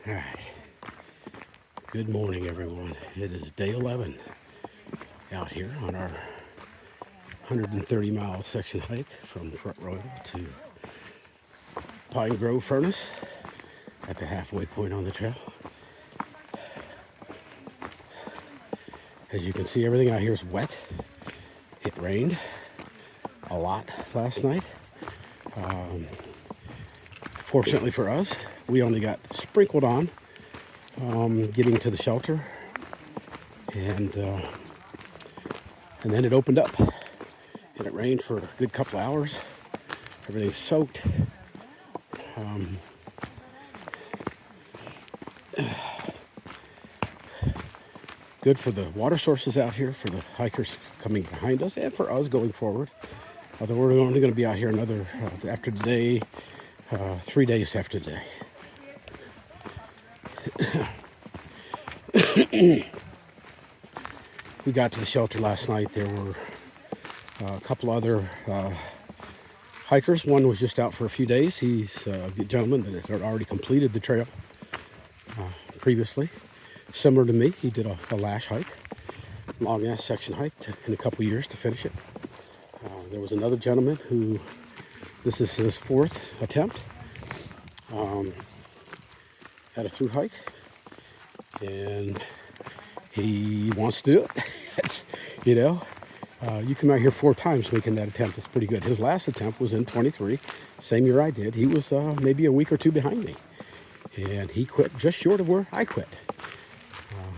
All right. Good morning, everyone. It is day 11 out here on our 130-mile section hike from Front Royal to Pine Grove Furnace at the halfway point on the trail. As you can see, everything out here is wet. It rained a lot last night. Fortunately for us, we only got sprinkled on getting to the shelter, and then it opened up, and it rained for a good couple hours. Everything's soaked. Good for the water sources out here, for the hikers coming behind us, and for us going forward. Although we're only going to be out here another, after today, 3 days after today. We got to the shelter last night. There were a couple other hikers. One was just out for a few days. He's a gentleman that had already completed the trail previously. Similar to me, he did a lash hike, long-ass section hike in a couple years to finish it. There was another gentleman who, this is his fourth attempt at a through hike, and he wants to do it. You come out here 4 times making that attempt. It's pretty good. His last attempt was in 23, same year I did. He was maybe a week or 2 behind me, and he quit just short of where I quit.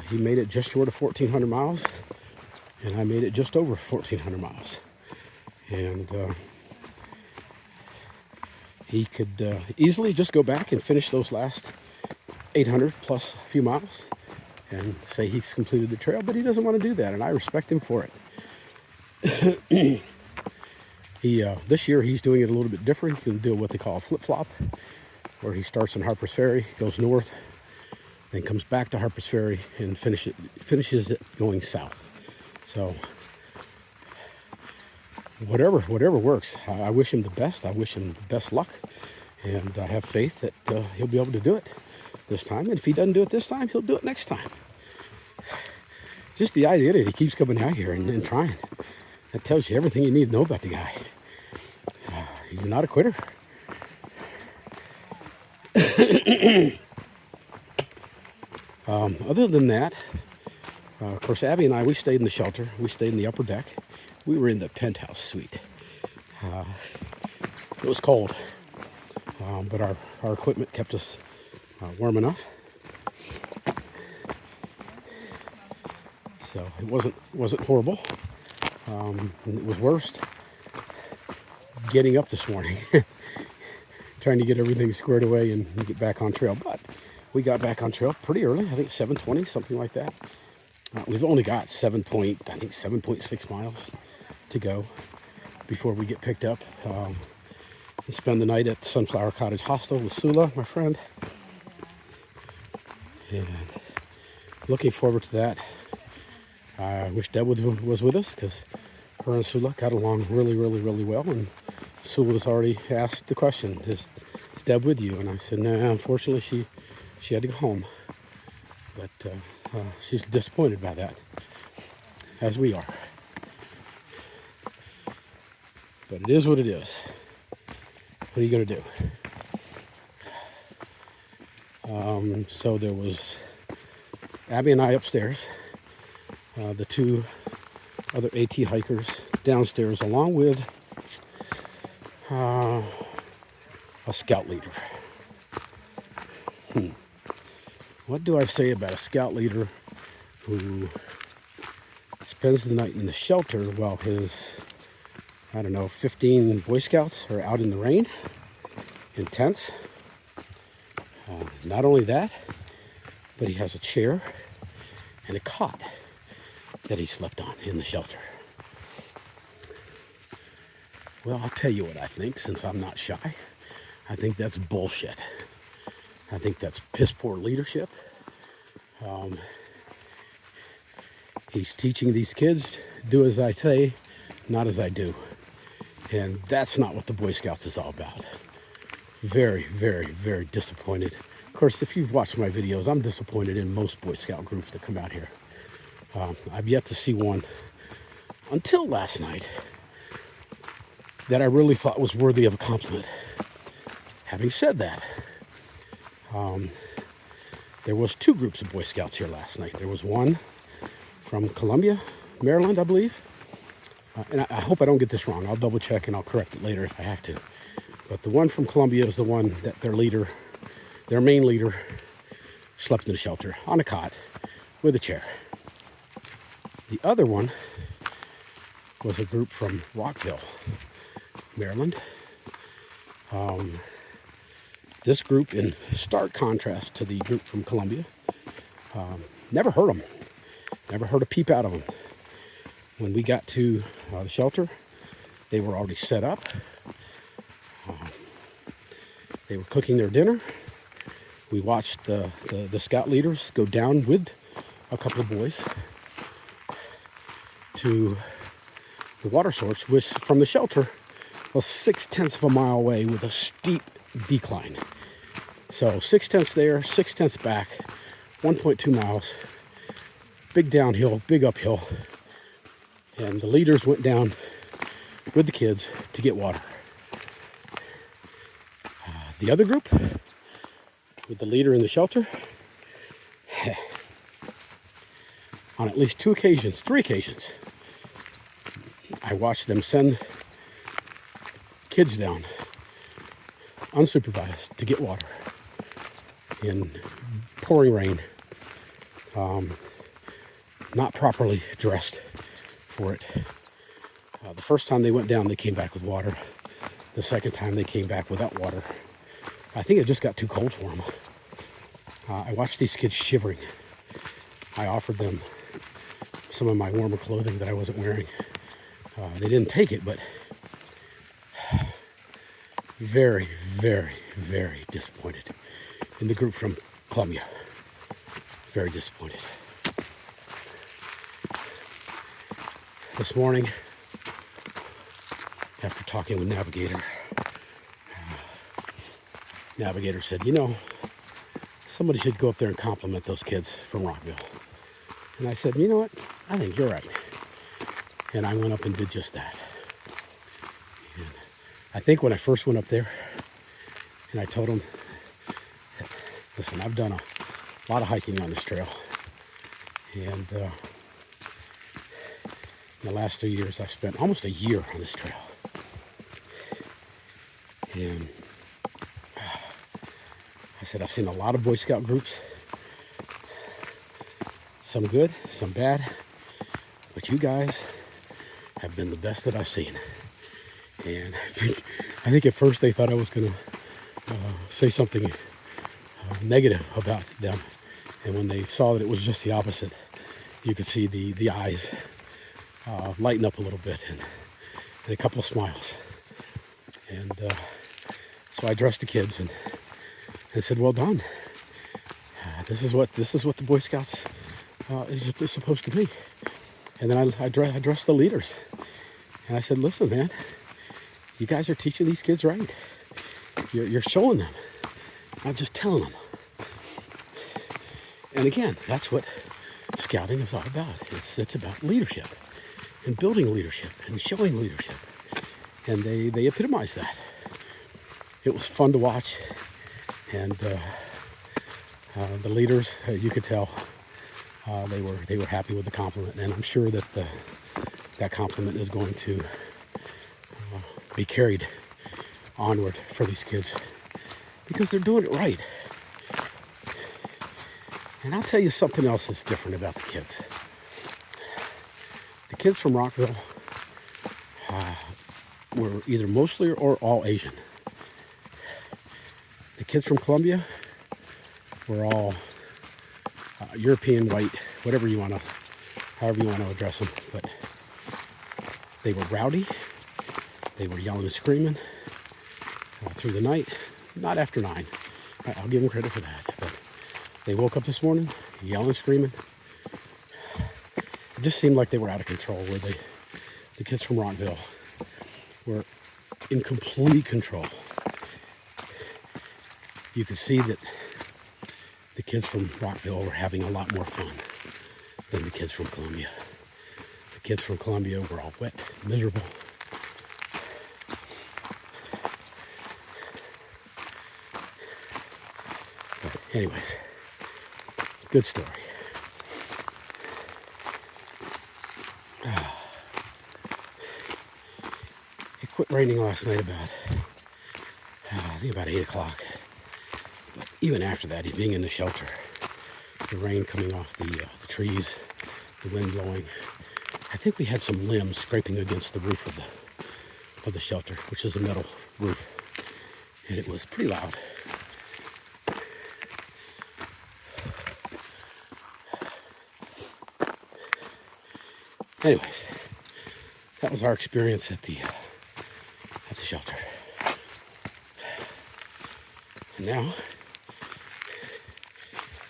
He made it just short of 1,400 miles, and I made it just over 1,400 miles. And he could easily just go back and finish those last 800 plus a few miles and say he's completed the trail, but he doesn't want to do that, and I respect him for it. This year he's doing it a little bit different. He's going to do what they call a flip-flop, where he starts in Harper's Ferry, goes north, then comes back to Harper's Ferry and finishes it going south. So whatever works. I wish him the best. I wish him the best luck, and I have faith that he'll be able to do it this time. And if he doesn't do it this time, he'll do it next time. Just the idea that he keeps coming out here and trying, that tells you everything you need to know about the guy. He's not a quitter. Other than that, of course, Abby and I, we stayed in the shelter. We stayed in the upper deck. We were in the penthouse suite. It was cold, but our equipment kept us warm enough. So it wasn't horrible. It was worst getting up this morning, trying to get everything squared away and get back on trail. But we got back on trail pretty early. I think 7:20, something like that. We've only got 7.6 miles to go before we get picked up and spend the night at the Sunflower Cottage Hostel with Sula, my friend. And looking forward to that. I wish Deb was with us, because her and Sula got along really, really, really well. And Sula's already asked the question, is Deb with you? And I said, no, unfortunately she had to go home. But she's disappointed by that, as we are. But it is what it is. What are you going to do? So there was Abby and I upstairs, the 2 other AT hikers downstairs, along with a scout leader. What do I say about a scout leader who spends the night in the shelter while his, 15 Boy Scouts are out in the rain in tents? Not only that, but he has a chair and a cot that he slept on in the shelter. Well, I'll tell you what I think, since I'm not shy. I think that's bullshit. I think that's piss poor leadership. He's teaching these kids, do as I say, not as I do. And that's not what the Boy Scouts is all about. Very, very, very disappointed course, if you've watched my videos, I'm disappointed in most Boy Scout groups that come out here. I've yet to see one until last night that I really thought was worthy of a compliment. Having said that, there was 2 groups of Boy Scouts here last night. There was one from Columbia, Maryland, I believe. And I hope I don't get this wrong. I'll double check and I'll correct it later if I have to. But the one from Columbia is the one that their main leader, slept in a shelter on a cot with a chair. The other one was a group from Rockville, Maryland. This group, in stark contrast to the group from Columbia, never heard them. Never heard a peep out of them. When we got to the shelter, they were already set up. They were cooking their dinner. We watched the scout leaders go down with a couple of boys to the water source, which from the shelter was 6/10 of a mile away with a steep decline. So 6/10 there, 6/10 back, 1.2 miles, big downhill, big uphill. And the leaders went down with the kids to get water. The other group, with the leader in the shelter, on at least 3 occasions, I watched them send kids down, unsupervised, to get water in pouring rain, not properly dressed for it. The first time they went down, they came back with water. The second time, they came back without water. I think it just got too cold for them. I watched these kids shivering. I offered them some of my warmer clothing that I wasn't wearing. They didn't take it, but very, very, very disappointed in the group from Columbia. Very disappointed. This morning, after talking with Navigator, Navigator said, you know, somebody should go up there and compliment those kids from Rockville. And I said, you know what? I think you're right. And I went up and did just that. And I think when I first went up there and I told them, listen, I've done a lot of hiking on this trail. And in the last 3 years, I've spent almost a year on this trail. And I said, I've seen a lot of Boy Scout groups. Some good, some bad. But you guys have been the best that I've seen. And I think at first they thought I was going to say something negative about them. And when they saw that it was just the opposite, you could see the eyes lighten up a little bit and a couple of smiles. And so I addressed the kids and said, well done. This is what the Boy Scouts is supposed to be. And then I addressed the leaders. And I said, listen, man, you guys are teaching these kids right. You're showing them, not just telling them. And again, that's what scouting is all about. It's about leadership and building leadership and showing leadership. And they epitomize that. It was fun to watch. And the leaders, you could tell, they were happy with the compliment. And I'm sure that that compliment is going to be carried onward for these kids because they're doing it right. And I'll tell you something else that's different about the kids. The kids from Rockville were either mostly or all Asian. The kids from Columbia were all European, white, however you want to address them. But they were rowdy. They were yelling and screaming through the night. Not after 9. I'll give them credit for that. But they woke up this morning yelling, screaming. It just seemed like they were out of control, where the kids from Rockville were in complete control. You could see that the kids from Rockville were having a lot more fun than the kids from Columbia. The kids from Columbia were all wet, miserable. But anyways, good story. It quit raining last night about, I think about 8 o'clock. But even after that, being in the shelter, the rain coming off the trees, the wind blowing, I think we had some limbs scraping against the roof of the shelter, which is a metal roof, and it was pretty loud. Anyways, that was our experience at the shelter. And now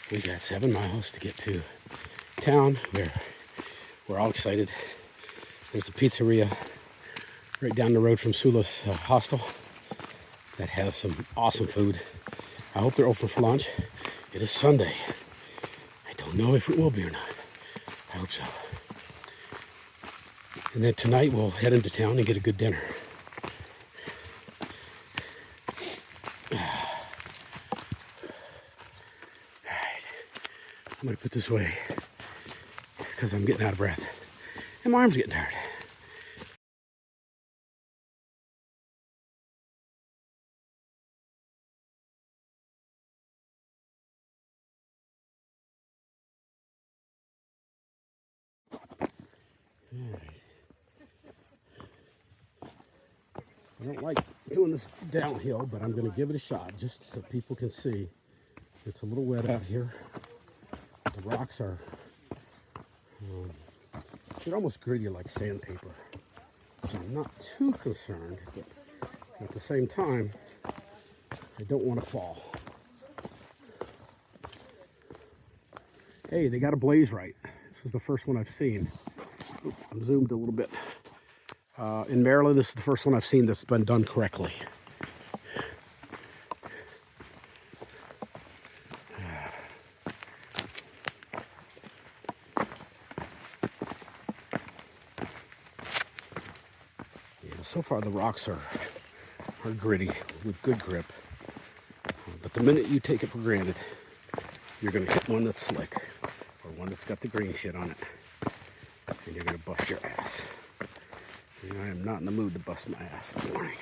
we got 7 miles to get to town. We're all excited. There's a pizzeria right down the road from Sula's Hostel that has some awesome food. I hope they're open for lunch. It is Sunday. I don't know if it will be or not. I hope so. And then tonight we'll head into town and get a good dinner. I'm going to put this away because I'm getting out of breath and my arm's getting tired. All right. I don't like doing this downhill, but I'm going to give it a shot just so people can see. It's a little wet out here. The rocks are, they're almost gritty like sandpaper. So I'm not too concerned, but at the same time, I don't want to fall. Hey, they got a blaze right. This is the first one I've seen. Oops, I'm zoomed a little bit. In Maryland, this is the first one I've seen that's been done correctly. So far the rocks are gritty with good grip, but the minute you take it for granted, you're going to hit one that's slick or one that's got the green shit on it, and you're going to bust your ass. And I am not in the mood to bust my ass this morning.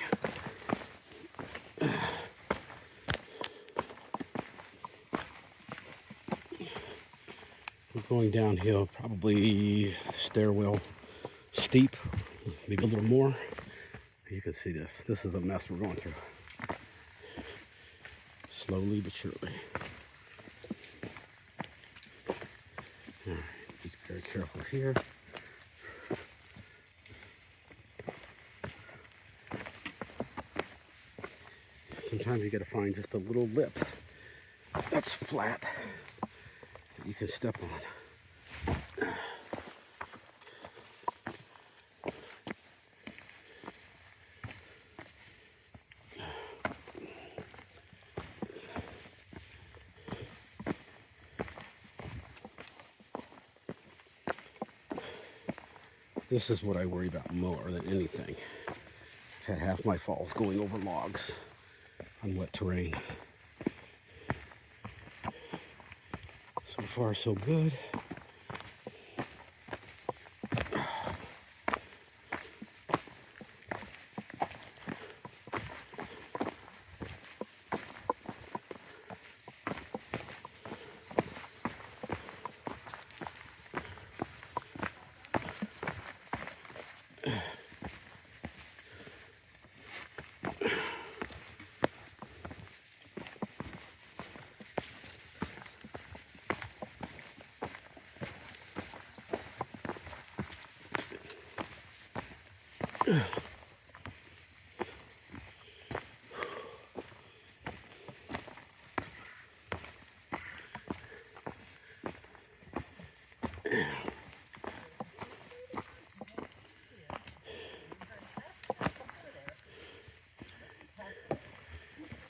We're going downhill, probably stairwell steep, maybe a little more. You can see this. This is a mess we're going through. Slowly but surely. All right, be very careful here. Sometimes you got to find just a little lip that's flat that you can step on. This is what I worry about more than anything. I've had half my falls going over logs on wet terrain. So far, so good.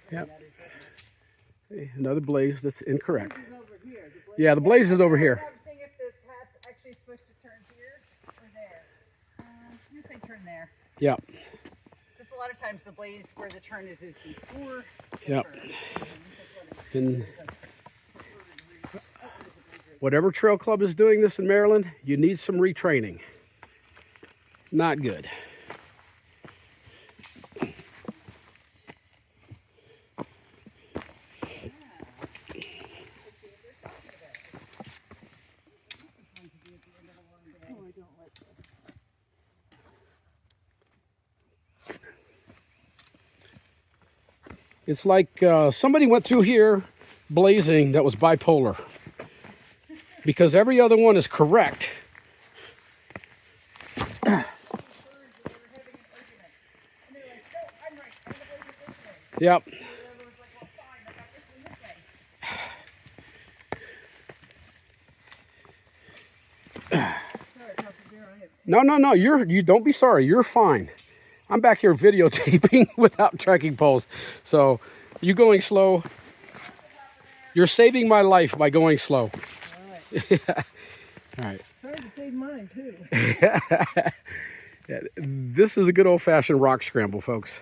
Yep. Hey, another blaze that's incorrect. This is over here. Yeah, the blaze is over here. I'm seeing if the path actually is supposed to turn here or there. I'm going to say turn there. Yep. Just a lot of times the blaze where the turn is before the Yep. turn. And whatever trail club is doing this in Maryland, you need some retraining. Not good. It's like somebody went through here blazing that was bipolar, because every other one is correct. Yep. No. You don't be sorry. You're fine. I'm back here videotaping without trekking poles. So you going slow. You're saving my life by going slow. All right. All right. Trying to save mine too. Yeah, this is a good old-fashioned rock scramble, folks.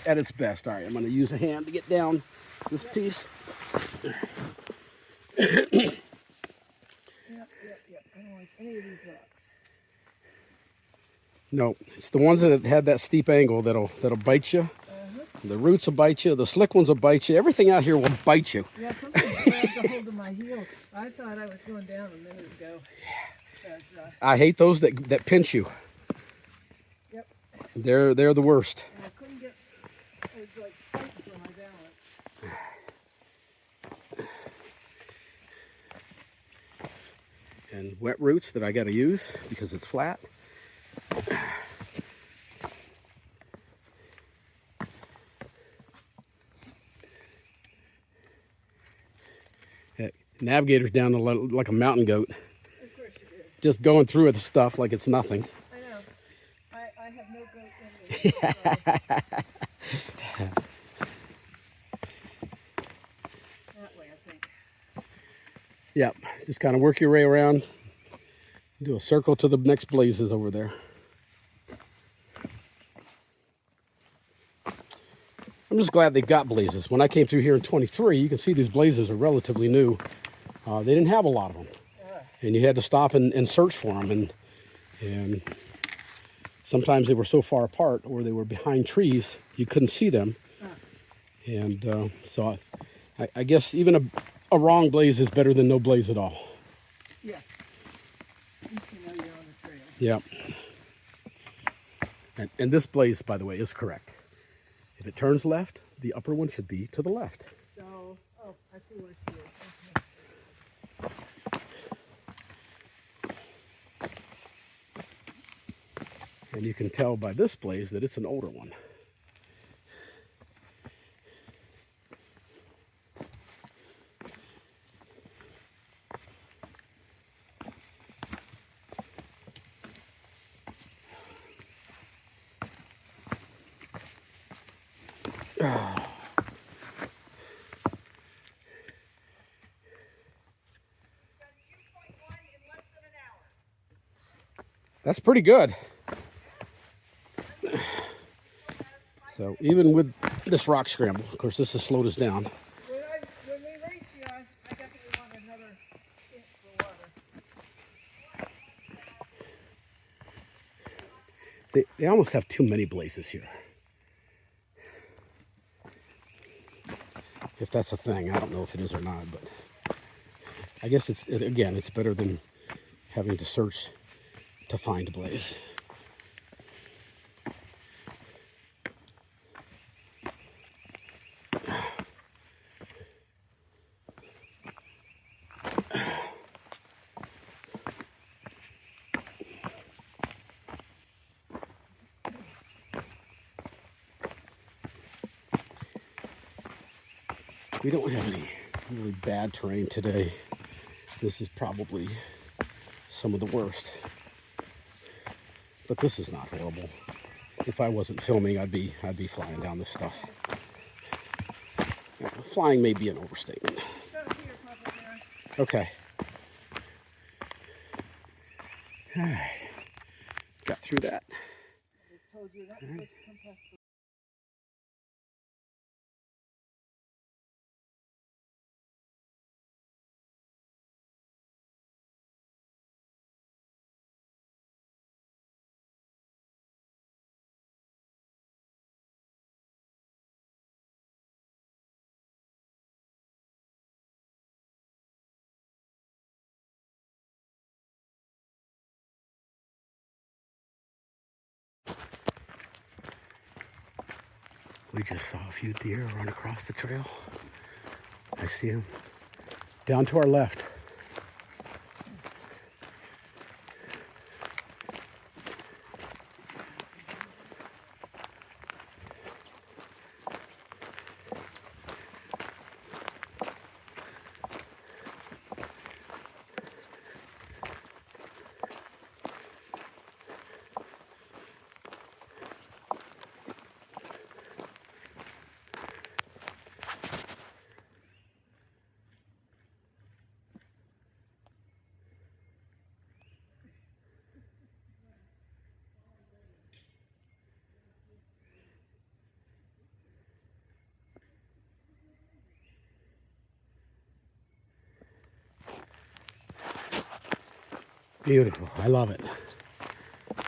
At its best. All right, I'm going to use a hand to get down this piece. Yep. I don't like any of these rocks. No, it's the ones that had that steep angle that'll bite you. The roots will bite you. The slick ones will bite you. Everything out here will bite you. Yeah, something grabbed a hold of my heel. I thought I was going down a minute ago. I hate those that pinch you. Yep. They're the worst. And I couldn't get, it was like fighting for my balance. And wet roots that I got to use because it's flat. Navigator's down like a mountain goat. Of course you did. Just going through it stuff like it's nothing. I know. I have no goat in me. That way, I think. Yep, just kind of work your way around. Do a circle to the next blazes over there. I'm just glad they've got blazes. When I came through here in 23, you can see these blazes are relatively new. They didn't have a lot of them. And you had to stop and search for them. And sometimes they were so far apart or they were behind trees, you couldn't see them. And so I guess even a wrong blaze is better than no blaze at all. Yes. At least you know you're on the trail. Yep. And this blaze, by the way, is correct. If it turns left, the upper one should be to the left. So, oh, I see where she is. And you can tell by this blaze that it's an older one. That's pretty good. So even with this rock scramble, of course this has slowed us down. When we reach you, I definitely want another inch for water. They almost have too many blazes here. If that's a thing, I don't know if it is or not, but I guess it's better than having to search to find a blaze. We don't have any really bad terrain today. This is probably some of the worst. But this is not horrible. If I wasn't filming, I'd be flying down this stuff. Flying may be an overstatement. Okay. All right. Got through that. We just saw a few deer run across the trail. I see them down to our left. Beautiful. I love it.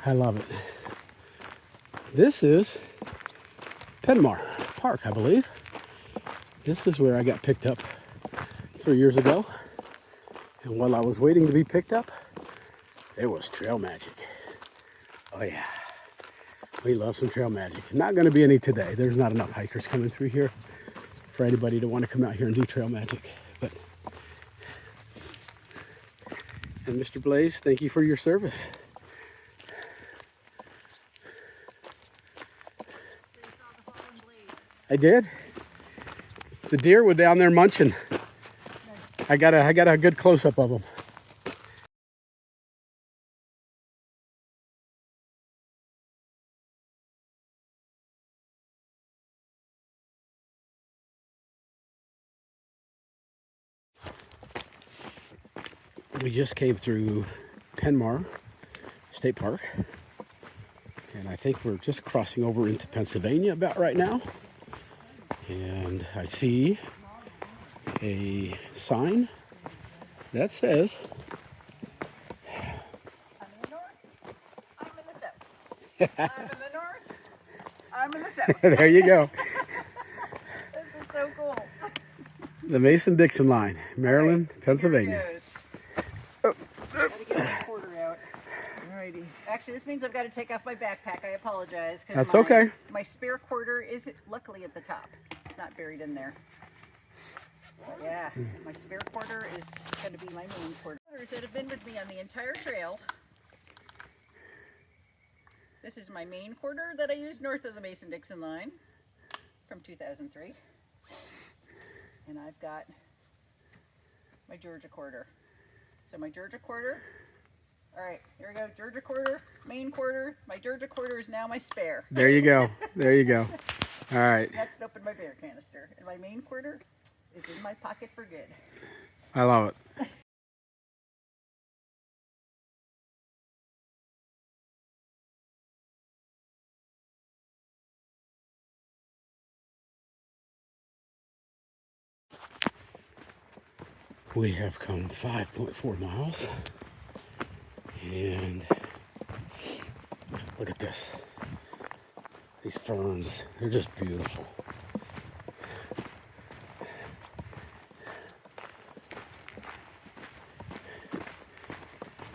I love it. This is Penmar Park, I believe. This is where I got picked up 3 years ago. And while I was waiting to be picked up, there was trail magic. Oh yeah. We love some trail magic. Not going to be any today. There's not enough hikers coming through here for anybody to want to come out here and do trail magic. But and Mr. Blaze, thank you for your service. I did. The deer were down there munching. I got a good close-up of them. We just came through Penmar State Park, and I think we're just crossing over into Pennsylvania about right now. And I see a sign that says, I'm in the north. I'm in the south. I'm in the north. I'm in the south. there you go, This is so cool. the Mason-Dixon line, Maryland, Pennsylvania. Here it goes. Gotta get my quarter out. Alrighty. Actually, this means I've got to take off my backpack. I apologize. That's okay. My spare quarter is luckily at the top. It's not buried in there. But yeah, my spare quarter is going to be my main quarter. That have been with me on the entire trail. This is my main quarter that I use north of the Mason-Dixon line from 2003. And I've got my Georgia quarter. So my Georgia quarter, all right, here we go, Georgia quarter, main quarter. My Georgia quarter is now my spare. There you go. There you go. All right. That's up in my bear canister. And my main quarter is in my pocket for good. I love it. We have come 5.4 miles, and look at this. These ferns, they're just beautiful.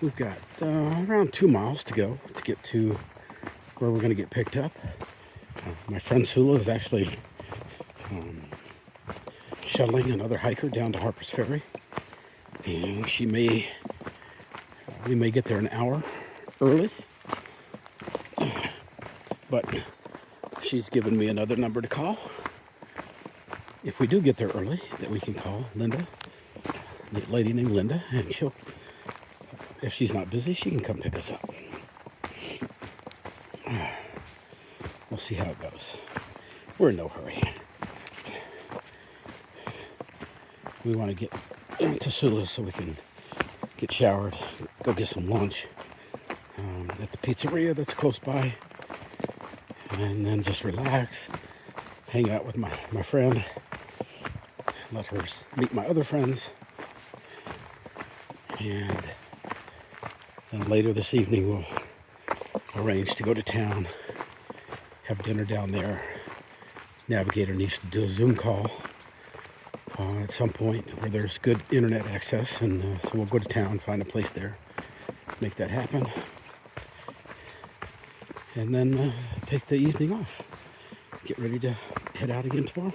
We've got around 2 miles to go to get to where we're going to get picked up. My friend Sula is actually shuttling another hiker down to Harper's Ferry. And we may get there an hour early, but she's given me another number to call. If we do get there early, that we can call Linda, a lady named Linda, and she'll, if she's not busy, she can come pick us up. We'll see how it goes. We're in no hurry. we want to get to Sula so we can get showered, go get some lunch at the pizzeria that's close by, and then just relax, hang out with my friend, let her meet my other friends, and then later this evening we'll arrange to go to town, have dinner down there. Navigator needs to do a Zoom call at some point where there's good internet access, and so we'll go to town, find a place there, make that happen, and then take the evening off, get ready to head out again tomorrow.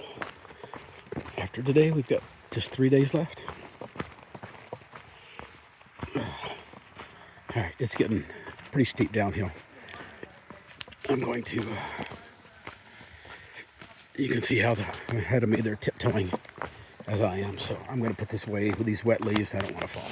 After today, we've got just 3 days left. All right, it's getting pretty steep downhill. I'm going to, you can see how the ahead of me, they're tiptoeing as I am. So I'm going to put this away with these wet leaves. I don't want to fall.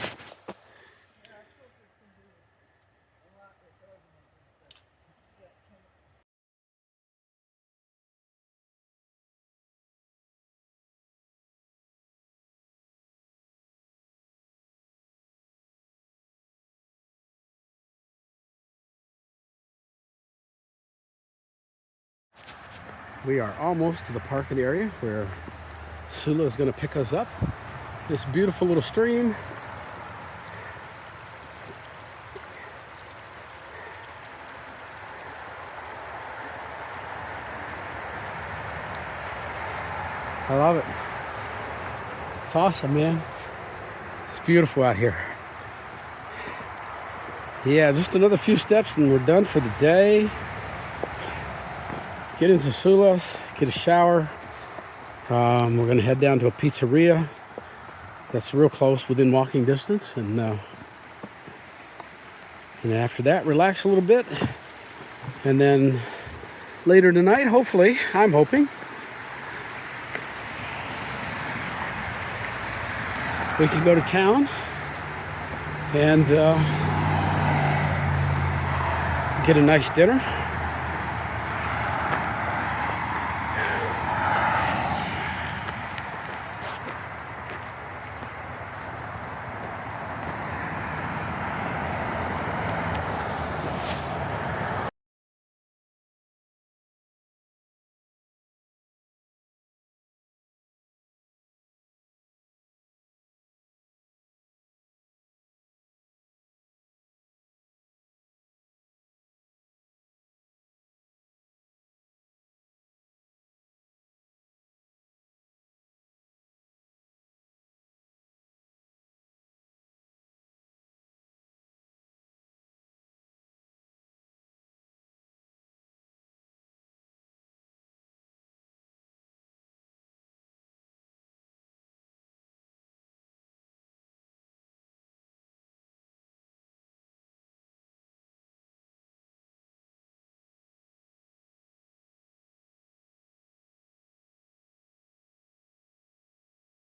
We are almost to the parking area where Sula is going to pick us up. This beautiful little stream. I love it. It's awesome, man. It's beautiful out here. Yeah, just another few steps and we're done for the day. Get into Sula's, get a shower. We're going to head down to a pizzeria that's real close, within walking distance, and after that, relax a little bit, and then later tonight, hopefully, I'm hoping, we can go to town and get a nice dinner.